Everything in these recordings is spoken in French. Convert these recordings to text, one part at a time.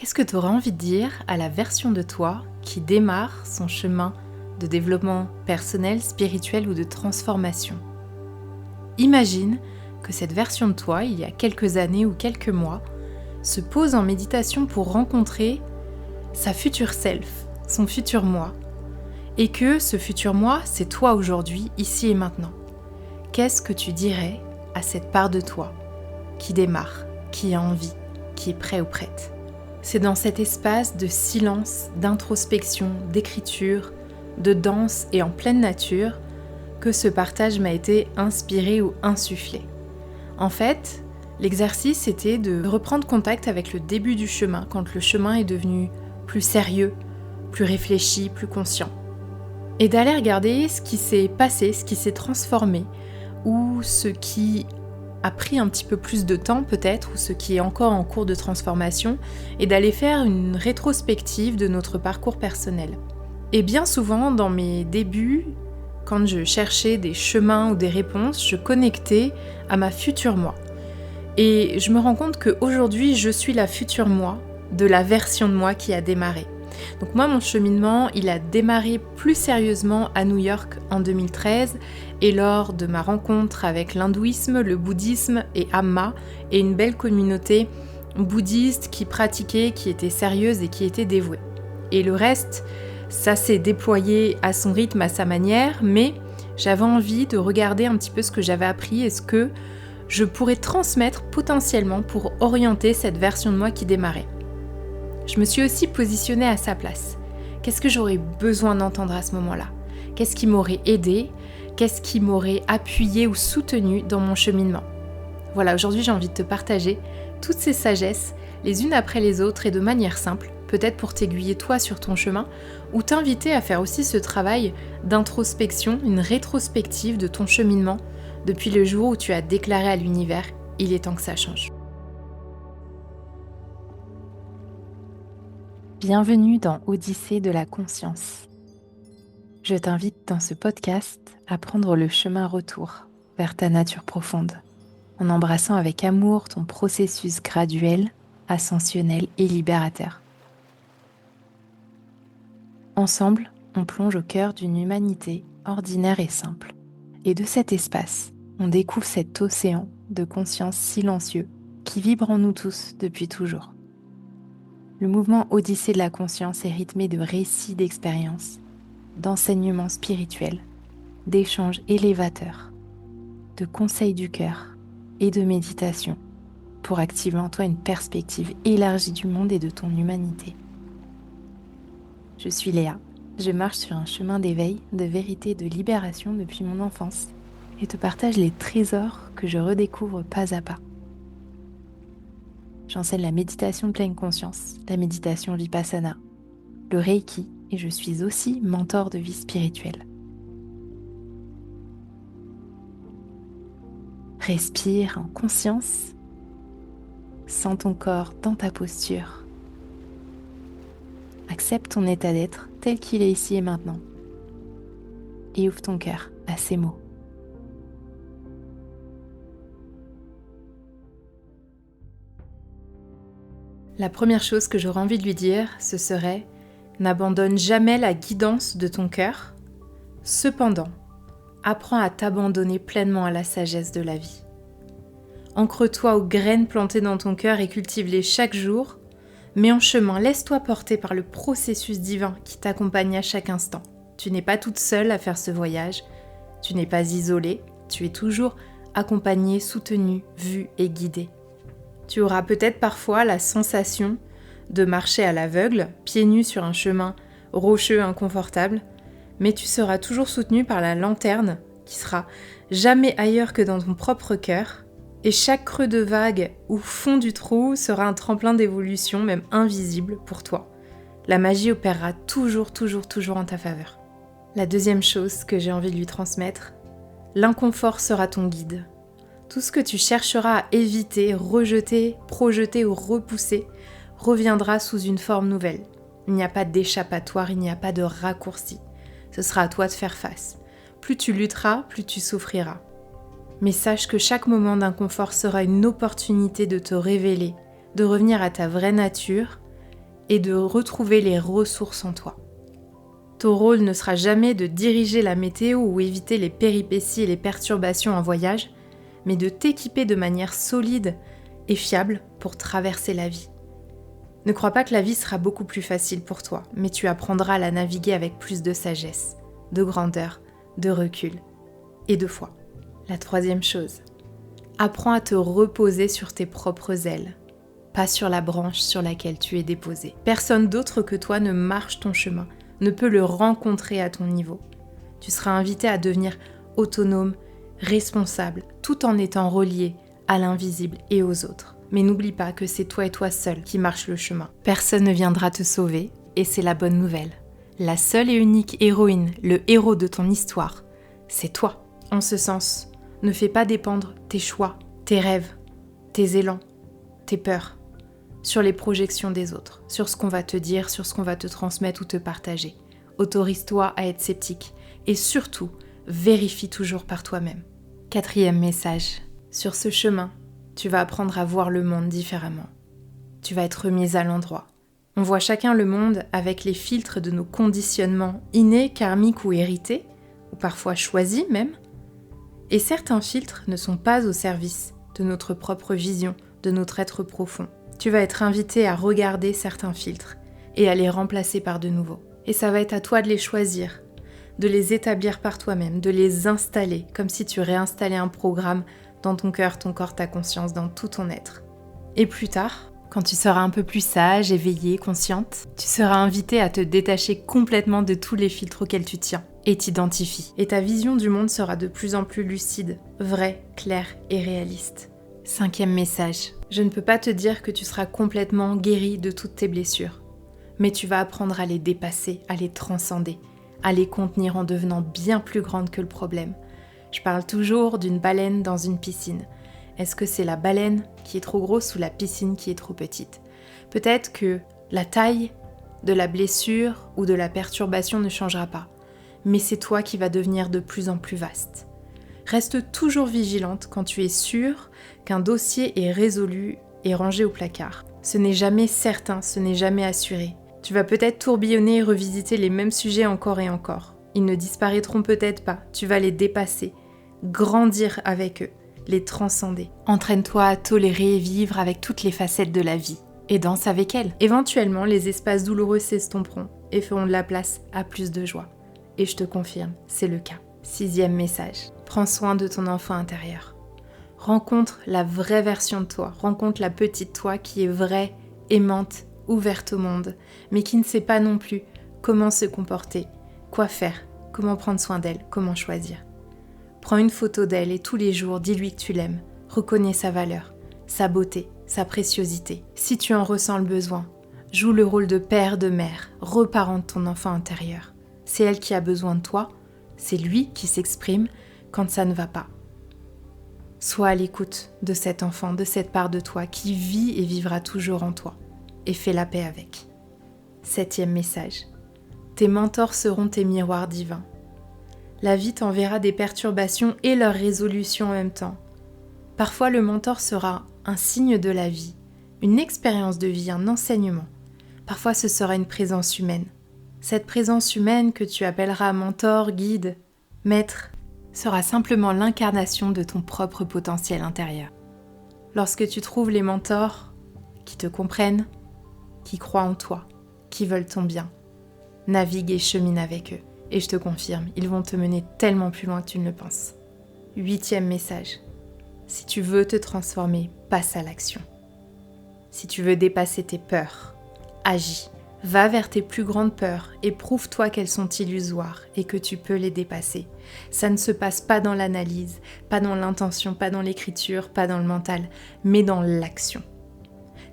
Qu'est-ce que tu aurais envie de dire à la version de toi qui démarre son chemin de développement personnel, spirituel ou de transformation? Imagine que cette version de toi, il y a quelques années ou quelques mois, se pose en méditation pour rencontrer sa future self, son futur moi, et que ce futur moi, c'est toi aujourd'hui, ici et maintenant. Qu'est-ce que tu dirais à cette part de toi qui démarre, qui a envie, qui est prêt ou prête? C'est dans cet espace de silence, d'introspection, d'écriture, de danse et en pleine nature que ce partage m'a été inspiré ou insufflé. En fait, l'exercice était de reprendre contact avec le début du chemin, quand le chemin est devenu plus sérieux, plus réfléchi, plus conscient. Et d'aller regarder ce qui s'est passé, ce qui s'est transformé, ou ce qui a pris un petit peu plus de temps peut-être, ou ce qui est encore en cours de transformation, et d'aller faire une rétrospective de notre parcours personnel. Et bien souvent, dans mes débuts, quand je cherchais des chemins ou des réponses, je connectais à ma future moi. Et je me rends compte qu'aujourd'hui, je suis la future moi, de la version de moi qui a démarré. Donc moi, mon cheminement, il a démarré plus sérieusement à New York en 2013 et lors de ma rencontre avec l'hindouisme, le bouddhisme et Amma et une belle communauté bouddhiste qui pratiquait, qui était sérieuse et qui était dévouée. Et le reste, ça s'est déployé à son rythme, à sa manière, mais j'avais envie de regarder un petit peu ce que j'avais appris et ce que je pourrais transmettre potentiellement pour orienter cette version de moi qui démarrait. Je me suis aussi positionnée à sa place. Qu'est-ce que j'aurais besoin d'entendre à ce moment-là? Qu'est-ce qui m'aurait aidé? Qu'est-ce qui m'aurait appuyé ou soutenu dans mon cheminement? Voilà, aujourd'hui j'ai envie de te partager toutes ces sagesses, les unes après les autres et de manière simple, peut-être pour t'aiguiller toi sur ton chemin, ou t'inviter à faire aussi ce travail d'introspection, une rétrospective de ton cheminement depuis le jour où tu as déclaré à l'univers « Il est temps que ça change ». Bienvenue dans Odyssée de la conscience. Je t'invite dans ce podcast à prendre le chemin retour vers ta nature profonde, en embrassant avec amour ton processus graduel, ascensionnel et libérateur. Ensemble, on plonge au cœur d'une humanité ordinaire et simple. Et de cet espace, on découvre cet océan de conscience silencieux qui vibre en nous tous depuis toujours. Le mouvement Odyssée de la conscience est rythmé de récits d'expériences, d'enseignements spirituels, d'échanges élévateurs, de conseils du cœur et de méditation pour activer en toi une perspective élargie du monde et de ton humanité. Je suis Léa, je marche sur un chemin d'éveil, de vérité et de libération depuis mon enfance et te partage les trésors que je redécouvre pas à pas. J'enseigne la méditation de pleine conscience, la méditation Vipassana, le Reiki et je suis aussi mentor de vie spirituelle. Respire en conscience, sens ton corps dans ta posture. Accepte ton état d'être tel qu'il est ici et maintenant et ouvre ton cœur à ces mots. La première chose que j'aurais envie de lui dire, ce serait « N'abandonne jamais la guidance de ton cœur. Cependant, apprends à t'abandonner pleinement à la sagesse de la vie. Ancre-toi aux graines plantées dans ton cœur et cultive-les chaque jour, mais en chemin, laisse-toi porter par le processus divin qui t'accompagne à chaque instant. Tu n'es pas toute seule à faire ce voyage, tu n'es pas isolée, tu es toujours accompagnée, soutenue, vue et guidée. Tu auras peut-être parfois la sensation de marcher à l'aveugle, pieds nus sur un chemin rocheux inconfortable, mais tu seras toujours soutenu par la lanterne qui sera jamais ailleurs que dans ton propre cœur, et chaque creux de vague ou fond du trou sera un tremplin d'évolution, même invisible pour toi. La magie opérera toujours en ta faveur. La deuxième chose que j'ai envie de lui transmettre, l'inconfort sera ton guide. Tout ce que tu chercheras à éviter, rejeter, projeter ou repousser reviendra sous une forme nouvelle. Il n'y a pas d'échappatoire, il n'y a pas de raccourci. Ce sera à toi de faire face. Plus tu lutteras, plus tu souffriras. Mais sache que chaque moment d'inconfort sera une opportunité de te révéler, de revenir à ta vraie nature et de retrouver les ressources en toi. Ton rôle ne sera jamais de diriger la météo ou éviter les péripéties et les perturbations en voyage, mais de t'équiper de manière solide et fiable pour traverser la vie. Ne crois pas que la vie sera beaucoup plus facile pour toi, mais tu apprendras à la naviguer avec plus de sagesse, de grandeur, de recul et de foi. La troisième chose, apprends à te reposer sur tes propres ailes, pas sur la branche sur laquelle tu es déposé. Personne d'autre que toi ne marche ton chemin, ne peut le rencontrer à ton niveau. Tu seras invité à devenir autonome, responsable, tout en étant relié à l'invisible et aux autres. Mais n'oublie pas que c'est toi et toi seul qui marches le chemin. Personne ne viendra te sauver, et c'est la bonne nouvelle. La seule et unique héroïne, le héros de ton histoire, c'est toi. En ce sens, ne fais pas dépendre tes choix, tes rêves, tes élans, tes peurs, sur les projections des autres, sur ce qu'on va te dire, sur ce qu'on va te transmettre ou te partager. Autorise-toi à être sceptique et surtout, vérifie toujours par toi-même. Quatrième message, sur ce chemin, tu vas apprendre à voir le monde différemment. Tu vas être remise à l'endroit. On voit chacun le monde avec les filtres de nos conditionnements innés, karmiques ou hérités, ou parfois choisis même. Et certains filtres ne sont pas au service de notre propre vision, de notre être profond. Tu vas être invité à regarder certains filtres et à les remplacer par de nouveaux. Et ça va être à toi de les choisir, de les établir par toi-même, de les installer, comme si tu réinstallais un programme dans ton cœur, ton corps, ta conscience, dans tout ton être. Et plus tard, quand tu seras un peu plus sage, éveillée, consciente, tu seras invité à te détacher complètement de tous les filtres auxquels tu tiens et t'identifies. Et ta vision du monde sera de plus en plus lucide, vraie, claire et réaliste. Cinquième message, je ne peux pas te dire que tu seras complètement guéri de toutes tes blessures, mais tu vas apprendre à les dépasser, à les transcender, à les contenir en devenant bien plus grande que le problème. Je parle toujours d'une baleine dans une piscine. Est-ce que c'est la baleine qui est trop grosse ou la piscine qui est trop petite ? Peut-être que la taille de la blessure ou de la perturbation ne changera pas, mais c'est toi qui vas devenir de plus en plus vaste. Reste toujours vigilante quand tu es sûre qu'un dossier est résolu et rangé au placard. Ce n'est jamais certain, ce n'est jamais assuré. Tu vas peut-être tourbillonner et revisiter les mêmes sujets encore et encore. Ils ne disparaîtront peut-être pas, tu vas les dépasser, grandir avec eux, les transcender. Entraîne-toi à tolérer et vivre avec toutes les facettes de la vie et danse avec elles. Éventuellement, les espaces douloureux s'estomperont et feront de la place à plus de joie. Et je te confirme, c'est le cas. Sixième message, prends soin de ton enfant intérieur. Rencontre la vraie version de toi, rencontre la petite toi qui est vraie, aimante, ouverte au monde, mais qui ne sait pas non plus comment se comporter, quoi faire, comment prendre soin d'elle, comment choisir. Prends une photo d'elle et tous les jours, dis-lui que tu l'aimes, reconnais sa valeur, sa beauté, sa préciosité. Si tu en ressens le besoin, joue le rôle de père, de mère, reparente ton enfant intérieur. C'est elle qui a besoin de toi, c'est lui qui s'exprime quand ça ne va pas. Sois à l'écoute de cet enfant, de cette part de toi qui vit et vivra toujours en toi, et fais la paix avec. Septième message, tes mentors seront tes miroirs divins. La vie t'enverra des perturbations et leur résolution en même temps. Parfois le mentor sera un signe de la vie, une expérience de vie, un enseignement. Parfois ce sera une présence humaine. Cette présence humaine que tu appelleras mentor, guide, maître, sera simplement l'incarnation de ton propre potentiel intérieur. Lorsque tu trouves les mentors qui te comprennent, qui croient en toi, qui veulent ton bien, navigue et chemine avec eux. Et je te confirme, ils vont te mener tellement plus loin que tu ne le penses. Huitième message, si tu veux te transformer, passe à l'action. Si tu veux dépasser tes peurs, agis. Va vers tes plus grandes peurs et prouve-toi qu'elles sont illusoires et que tu peux les dépasser. Ça ne se passe pas dans l'analyse, pas dans l'intention, pas dans l'écriture, pas dans le mental, mais dans l'action.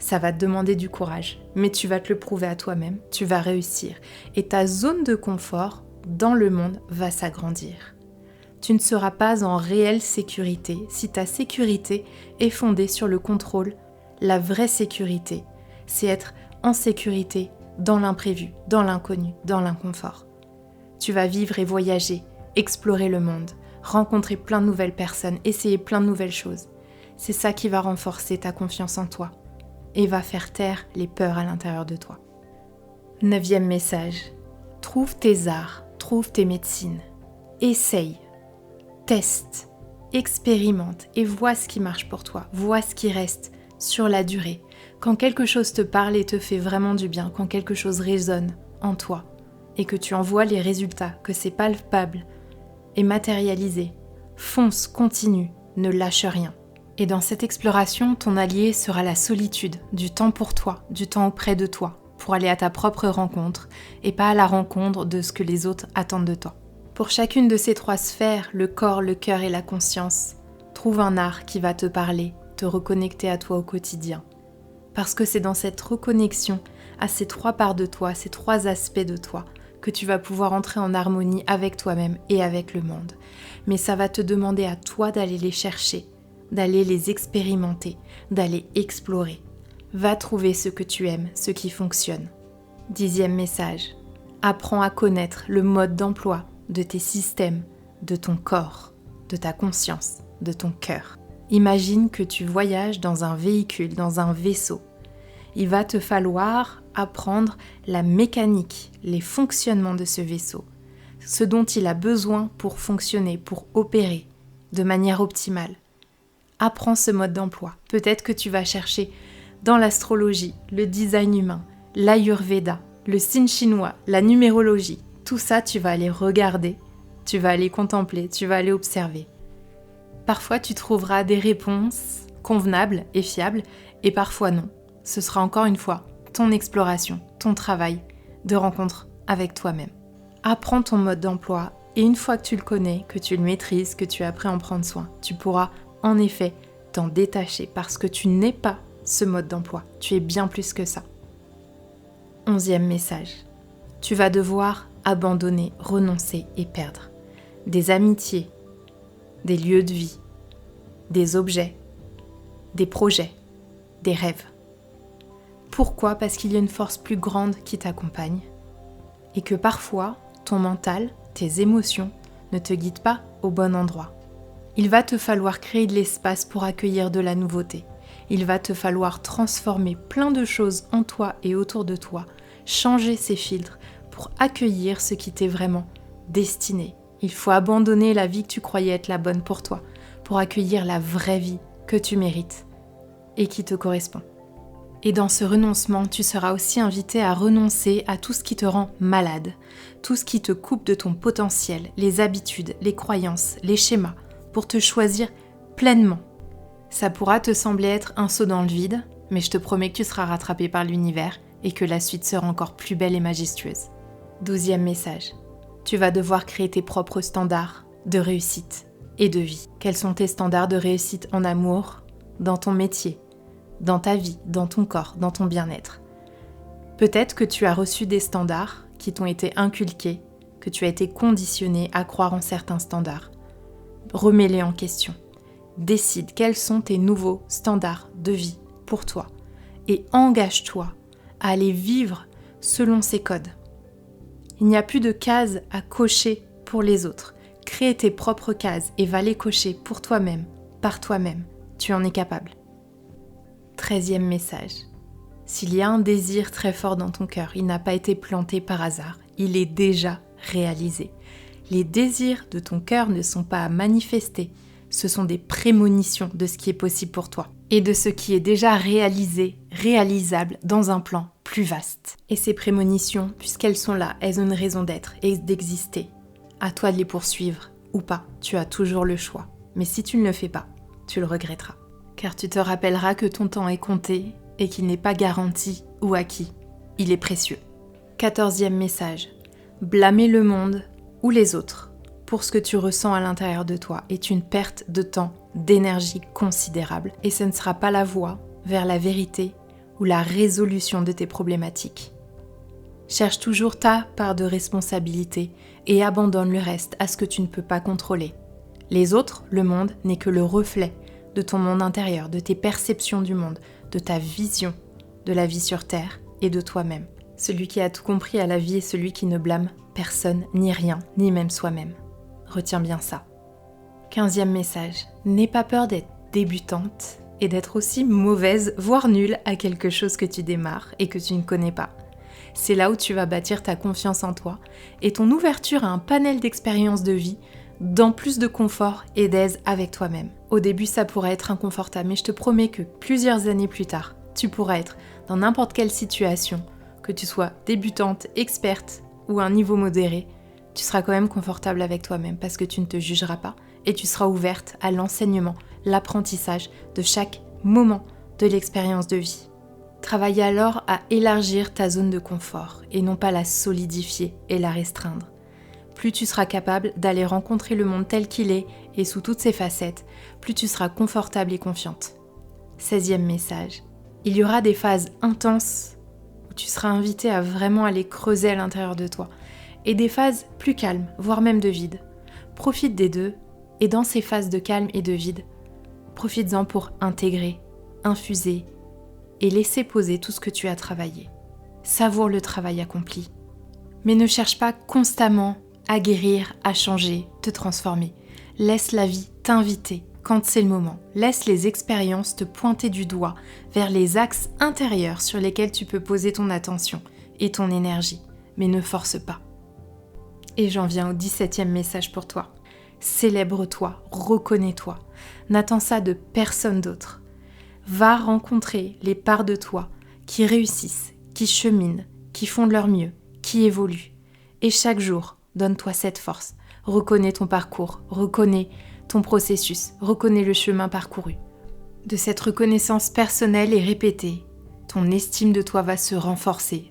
Ça va te demander du courage, mais tu vas te le prouver à toi-même, tu vas réussir. Et ta zone de confort dans le monde va s'agrandir. Tu ne seras pas en réelle sécurité si ta sécurité est fondée sur le contrôle. La vraie sécurité, c'est être en sécurité dans l'imprévu, dans l'inconnu, dans l'inconfort. Tu vas vivre et voyager, explorer le monde, rencontrer plein de nouvelles personnes, essayer plein de nouvelles choses. C'est ça qui va renforcer ta confiance en toi et va faire taire les peurs à l'intérieur de toi. 9e message. Trouve tes arts, trouve tes médecines. Essaye, teste, expérimente et vois ce qui marche pour toi. Vois ce qui reste sur la durée. Quand quelque chose te parle et te fait vraiment du bien, quand quelque chose résonne en toi et que tu en vois les résultats, que c'est palpable et matérialisé, fonce, continue, ne lâche rien. Et dans cette exploration, ton allié sera la solitude, du temps pour toi, du temps auprès de toi, pour aller à ta propre rencontre et pas à la rencontre de ce que les autres attendent de toi. Pour chacune de ces 3 sphères, le corps, le cœur et la conscience, trouve un art qui va te parler, te reconnecter à toi au quotidien. Parce que c'est dans cette reconnexion à ces 3 parts de toi, ces 3 aspects de toi, que tu vas pouvoir entrer en harmonie avec toi-même et avec le monde. Mais ça va te demander à toi d'aller les chercher, d'aller les expérimenter, d'aller explorer. Va trouver ce que tu aimes, ce qui fonctionne. 10e message. Apprends à connaître le mode d'emploi de tes systèmes, de ton corps, de ta conscience, de ton cœur. Imagine que tu voyages dans un véhicule, dans un vaisseau. Il va te falloir apprendre la mécanique, les fonctionnements de ce vaisseau, ce dont il a besoin pour fonctionner, pour opérer de manière optimale. Apprends ce mode d'emploi. Peut-être que tu vas chercher dans l'astrologie, le design humain, l'ayurveda, le signe chinois, la numérologie. Tout ça, tu vas aller regarder, tu vas aller contempler, tu vas aller observer. Parfois, tu trouveras des réponses convenables et fiables, et parfois non. Ce sera encore une fois ton exploration, ton travail de rencontre avec toi-même. Apprends ton mode d'emploi, et une fois que tu le connais, que tu le maîtrises, que tu as appris à en prendre soin, tu pourras en effet t'en détacher parce que tu n'es pas ce mode d'emploi. Tu es bien plus que ça. 11e message. Tu vas devoir abandonner, renoncer et perdre des amitiés, des lieux de vie, des objets, des projets, des rêves. Pourquoi ? Parce qu'il y a une force plus grande qui t'accompagne et que parfois, ton mental, tes émotions ne te guident pas au bon endroit. Il va te falloir créer de l'espace pour accueillir de la nouveauté. Il va te falloir transformer plein de choses en toi et autour de toi, changer ces filtres pour accueillir ce qui t'est vraiment destiné. Il faut abandonner la vie que tu croyais être la bonne pour toi, pour accueillir la vraie vie que tu mérites et qui te correspond. Et dans ce renoncement, tu seras aussi invité à renoncer à tout ce qui te rend malade, tout ce qui te coupe de ton potentiel, les habitudes, les croyances, les schémas, pour te choisir pleinement. Ça pourra te sembler être un saut dans le vide, mais je te promets que tu seras rattrapé par l'univers et que la suite sera encore plus belle et majestueuse. 12e message. Tu vas devoir créer tes propres standards de réussite et de vie. Quels sont tes standards de réussite en amour, dans ton métier, dans ta vie, dans ton corps, dans ton bien-être? Peut-être que tu as reçu des standards qui t'ont été inculqués, que tu as été conditionné à croire en certains standards. Remets-les en question. Décide quels sont tes nouveaux standards de vie pour toi et engage-toi à aller vivre selon ces codes. Il n'y a plus de cases à cocher pour les autres. Crée tes propres cases et va les cocher pour toi-même, par toi-même. Tu en es capable. 13e message. S'il y a un désir très fort dans ton cœur, il n'a pas été planté par hasard. Il est déjà réalisé. Les désirs de ton cœur ne sont pas à manifester. Ce sont des prémonitions de ce qui est possible pour toi et de ce qui est déjà réalisé, réalisable dans un plan plus vaste. Et ces prémonitions, puisqu'elles sont là, elles ont une raison d'être et d'exister. À toi de les poursuivre ou pas, tu as toujours le choix. Mais si tu ne le fais pas, tu le regretteras. Car tu te rappelleras que ton temps est compté et qu'il n'est pas garanti ou acquis. Il est précieux. 14e message. Blâmer le monde ou les autres pour ce que tu ressens à l'intérieur de toi est une perte de temps, d'énergie considérable et ce ne sera pas la voie vers la vérité ou la résolution de tes problématiques. Cherche toujours ta part de responsabilité et abandonne le reste à ce que tu ne peux pas contrôler. Les autres, le monde, n'est que le reflet de ton monde intérieur, de tes perceptions du monde, de ta vision de la vie sur Terre et de toi-même. Celui qui a tout compris à la vie est celui qui ne blâme personne, ni rien, ni même soi-même. Retiens bien ça. 15e message. N'aie pas peur d'être débutante et d'être aussi mauvaise, voire nulle à quelque chose que tu démarres et que tu ne connais pas. C'est là où tu vas bâtir ta confiance en toi et ton ouverture à un panel d'expériences de vie dans plus de confort et d'aise avec toi-même. Au début, ça pourrait être inconfortable, mais je te promets que plusieurs années plus tard, tu pourras être dans n'importe quelle situation, que tu sois débutante, experte ou à un niveau modéré, tu seras quand même confortable avec toi-même parce que tu ne te jugeras pas et tu seras ouverte à l'enseignement, l'apprentissage de chaque moment de l'expérience de vie. Travaille alors à élargir ta zone de confort et non pas la solidifier et la restreindre. Plus tu seras capable d'aller rencontrer le monde tel qu'il est et sous toutes ses facettes, plus tu seras confortable et confiante. 16e message. Il y aura des phases intenses où tu seras invité à vraiment aller creuser à l'intérieur de toi et des phases plus calmes, voire même de vide. Profite des deux et dans ces phases de calme et de vide, profites-en pour intégrer, infuser et laisser poser tout ce que tu as travaillé. Savoure le travail accompli. Mais ne cherche pas constamment à guérir, à changer, te transformer. Laisse la vie t'inviter quand c'est le moment. Laisse les expériences te pointer du doigt vers les axes intérieurs sur lesquels tu peux poser ton attention et ton énergie, mais ne force pas. Et j'en viens au 17e message pour toi. Célèbre-toi, reconnais-toi. N'attends ça de personne d'autre. Va rencontrer les parts de toi qui réussissent, qui cheminent, qui font de leur mieux, qui évoluent. Et chaque jour, donne-toi cette force. Reconnais ton parcours, reconnais ton processus, reconnais le chemin parcouru. De cette reconnaissance personnelle et répétée, ton estime de toi va se renforcer.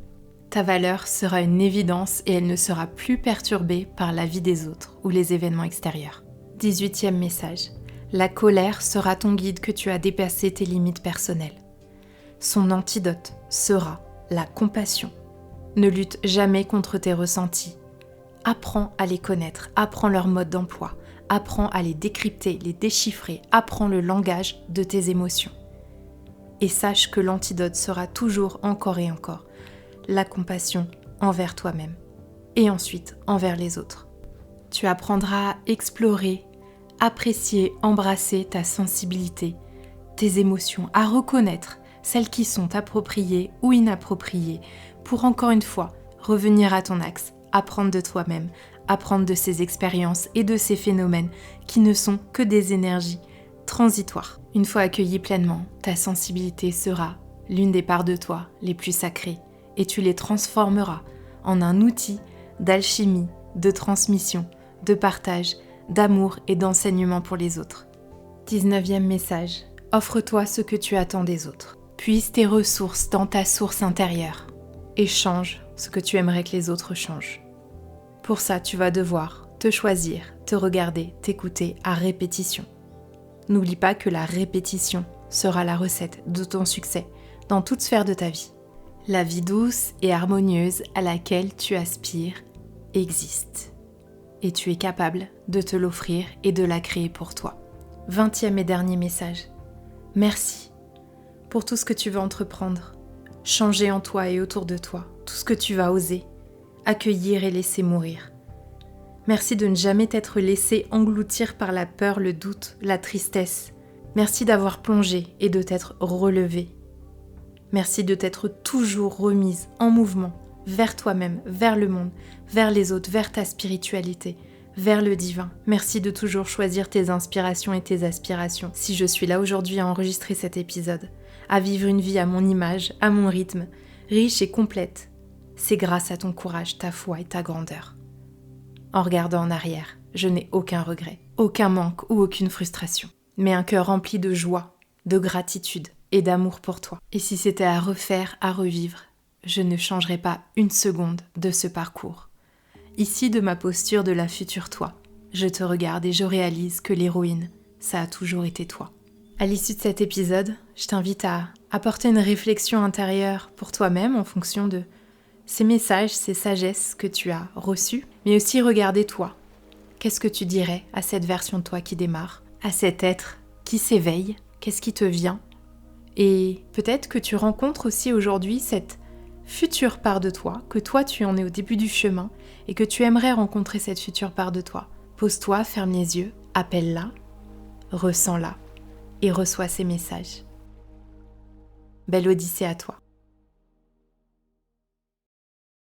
Ta valeur sera une évidence et elle ne sera plus perturbée par la vie des autres ou les événements extérieurs. 18e message. La colère sera ton guide que tu as dépassé tes limites personnelles. Son antidote sera la compassion. Ne lutte jamais contre tes ressentis. Apprends à les connaître, apprends leur mode d'emploi, apprends à les décrypter, les déchiffrer, apprends le langage de tes émotions. Et sache que l'antidote sera toujours, encore et encore, la compassion envers toi-même et ensuite envers les autres. Tu apprendras à explorer, apprécier, embrasser ta sensibilité, tes émotions, à reconnaître celles qui sont appropriées ou inappropriées pour encore une fois revenir à ton axe, apprendre de toi-même, apprendre de ces expériences et de ces phénomènes qui ne sont que des énergies transitoires. Une fois accueillie pleinement, ta sensibilité sera l'une des parts de toi les plus sacrées et tu les transformeras en un outil d'alchimie, de transmission, de partage, d'amour et d'enseignement pour les autres. 19e message. Offre-toi ce que tu attends des autres. Puise tes ressources dans ta source intérieure et change ce que tu aimerais que les autres changent. Pour ça, tu vas devoir te choisir, te regarder, t'écouter à répétition. N'oublie pas que la répétition sera la recette de ton succès dans toute sphère de ta vie. La vie douce et harmonieuse à laquelle tu aspires existe. Et tu es capable de te l'offrir et de la créer pour toi. 20e et dernier message. Merci pour tout ce que tu vas entreprendre, changer en toi et autour de toi, tout ce que tu vas oser, accueillir et laisser mourir. Merci de ne jamais t'être laissé engloutir par la peur, le doute, la tristesse. Merci d'avoir plongé et de t'être relevé. Merci de t'être toujours remise en mouvement vers toi-même, vers le monde, vers les autres, vers ta spiritualité, vers le divin. Merci de toujours choisir tes inspirations et tes aspirations. Si je suis là aujourd'hui à enregistrer cet épisode, à vivre une vie à mon image, à mon rythme, riche et complète, c'est grâce à ton courage, ta foi et ta grandeur. En regardant en arrière, je n'ai aucun regret, aucun manque ou aucune frustration, mais un cœur rempli de joie, de gratitude et d'amour pour toi. Et si c'était à refaire, à revivre, je ne changerais pas une seconde de ce parcours. Ici, de ma posture de la future toi, je te regarde et je réalise que l'héroïne, ça a toujours été toi. À l'issue de cet épisode, je t'invite à apporter une réflexion intérieure pour toi-même en fonction de ces messages, ces sagesses que tu as reçues, mais aussi regarder toi. Qu'est-ce que tu dirais à cette version de toi qui démarre, à cet être qui s'éveille? Qu'est-ce qui te vient? Et peut-être que tu rencontres aussi aujourd'hui cette future part de toi, que toi tu en es au début du chemin et que tu aimerais rencontrer cette future part de toi. Pose-toi, ferme les yeux, appelle-la, ressens-la et reçois ces messages. Belle odyssée à toi.